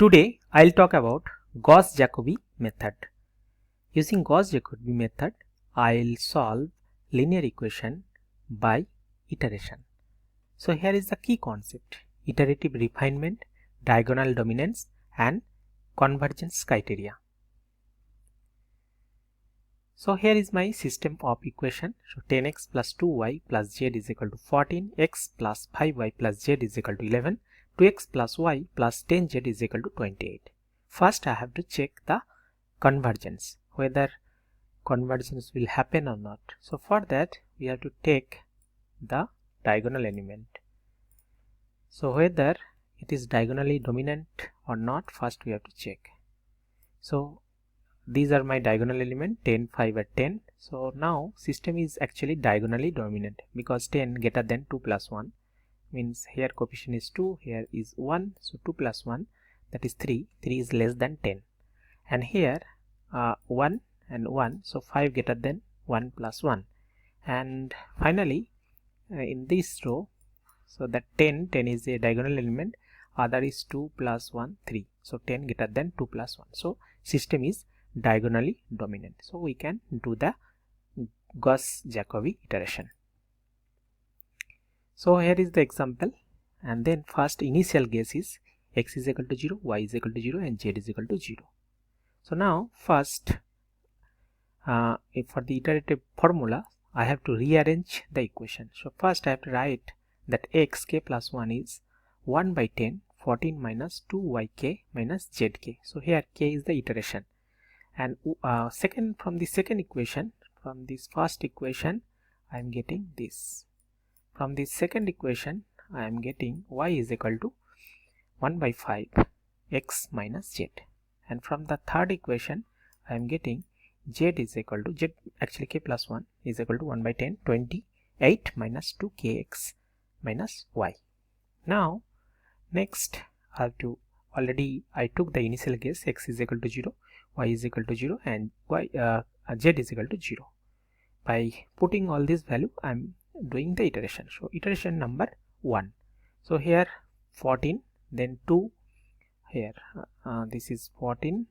Today I'll talk about Gauss-Jacobi method. Using Gauss-Jacobi method, I'll solve linear equation by iteration. So here is the key concept: iterative refinement, diagonal dominance, and convergence criteria. So here is my system of equation. So 10x plus 2y plus z is equal to 14, x plus 5y plus z is equal to 11, 2x plus y plus 10z is equal to 28. First I have to check the convergence, whether convergence will happen or not. So for that we have to take the diagonal element. So whether it is diagonally dominant or not, first we have to check. So these are my diagonal element 10, 5 and 10. So now system is actually diagonally dominant because 10 greater than 2 plus 1 means here coefficient is 2, here is 1, so 2 plus 1, that is 3, 3 is less than 10, and here 1 and 1, so 5 greater than 1 plus 1, and finally in this row, so that 10 is a diagonal element, other is 2 plus 1 3, so 10 greater than 2 plus 1, so system is diagonally dominant. So we can do the Gauss-Jacobi iteration. So here is the example, and then first initial guess is x is equal to 0, y is equal to 0 and z is equal to 0. So now first for the iterative formula I have to rearrange the equation. So first I have to write that x k plus 1 is 1 by 10 14 minus 2yk minus zk. So here k is the iteration, and second, from the second equation, from this first equation I am getting this. From the second equation I am getting y is equal to 1 by 5 x minus z, and from the third equation I am getting z is equal to actually k plus 1 is equal to 1 by 10 28 minus 2 kx minus y. Now next I have to, already I took the initial guess, x is equal to 0, y is equal to 0 and z is equal to 0. By putting all this value I am doing the iteration. So iteration number 1, so here 14, then 2, here this is 14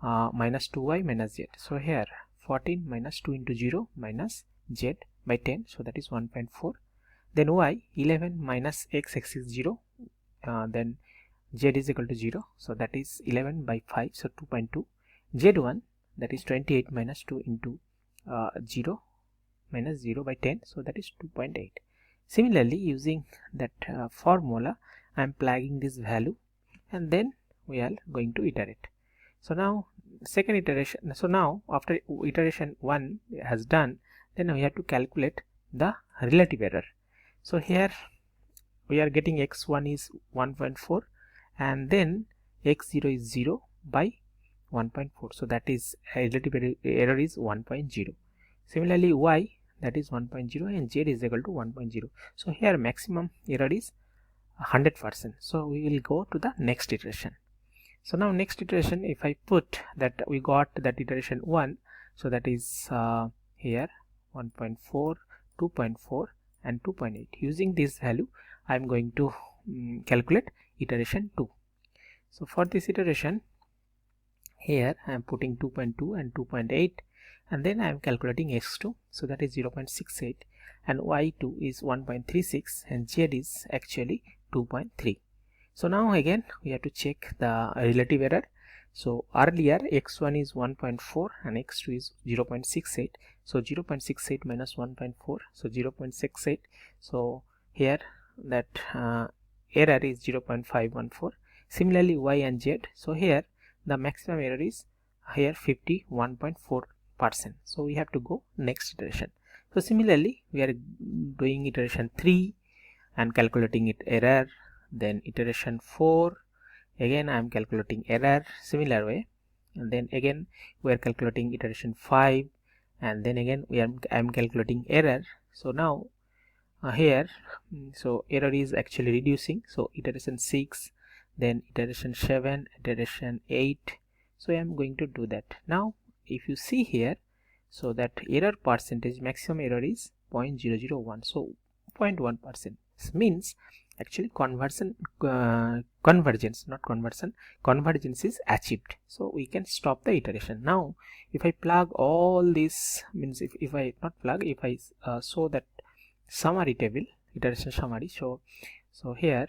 minus 2y minus z, so here 14 minus 2 into 0 minus z by 10, so that is 1.4, then y 11 minus x is 0, then z is equal to 0, so that is 11 by 5, so 2.2, z1 that is 28 minus 2 into 0 minus 0 by 10, so that is 2.8. Similarly, using that formula I am plugging this value and then we are going to iterate. So now second iteration, so now after iteration 1 has done, then we have to calculate the relative error. So here we are getting x1 is 1.4 and then x0 is 0 by 1.4, so that is relative error is 1.0. Similarly y, that is 1.0 and z is equal to 1.0. So here maximum error is 100%. So we will go to the next iteration. So now next iteration, if I put that we got that iteration 1, so that is here 1.4, 2.4 and 2.8. Using this value I am going to calculate iteration 2. So for this iteration, here I am putting 2.2 and 2.8, and then I am calculating x2, so that is 0.68, and y2 is 1.36 and z is actually 2.3. So now again we have to check the relative error. So earlier x1 is 1.4 and x2 is 0.68, so 0.68 minus 1.4, so 0.68, so here that error is 0.514. Similarly y and z, so here the maximum error is here 51.4%, so we have to go next iteration. So similarly we are doing iteration 3 and calculating it error, then iteration 4 again I am calculating error similar way, and then again we are calculating iteration 5 and then again I am calculating error. So now here so error is actually reducing, so iteration 6, then iteration 7, iteration 8, so I am going to do that. Now if you see here, so that error percentage, maximum error is 0.001, so 0.1%, means actually convergence, not conversion, convergence is achieved. So we can stop the iteration. Now if I plug all this, means if I not plug, if I show that summary table, iteration summary. So here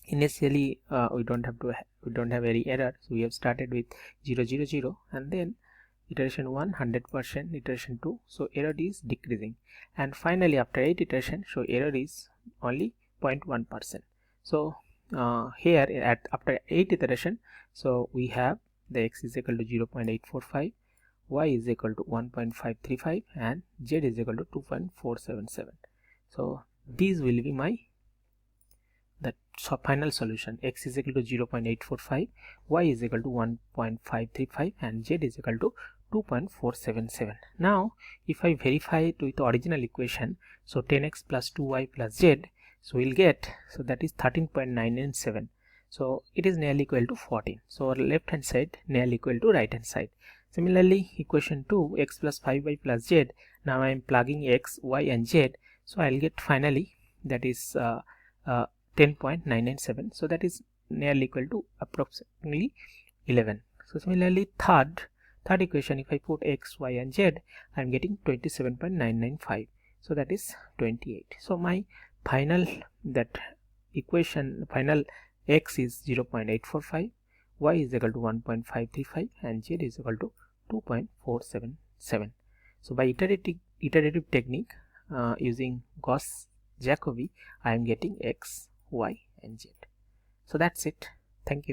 initially we don't have any error, so we have started with 0 0 0, and then iteration 1 100%, iteration 2, so error is decreasing, and finally after 8 iteration, so error is only 0.1%. so here after 8 iteration, so we have the x is equal to 0.845, y is equal to 1.535, and z is equal to 2.477. so these will be my final solution. X is equal to 0.845, y is equal to 1.535, and z is equal to 2.477. Now if I verify it with the original equation, so 10x plus 2y plus z, so we'll get, so that is 13.997. so it is nearly equal to 14. so left hand side nearly equal to right hand side. Similarly equation 2, x plus 5y plus z, now I am plugging x, y and z, so I'll get finally that is 10.997. so that is nearly equal to approximately 11. so similarly third equation, if I put x, y and z, I am getting 27.995. so that is 28. so my final that equation, final x is 0.845, y is equal to 1.535, and z is equal to 2.477. so by iterative technique using Gauss-Jacobi, I am getting x, y and z. so that's it. Thank you.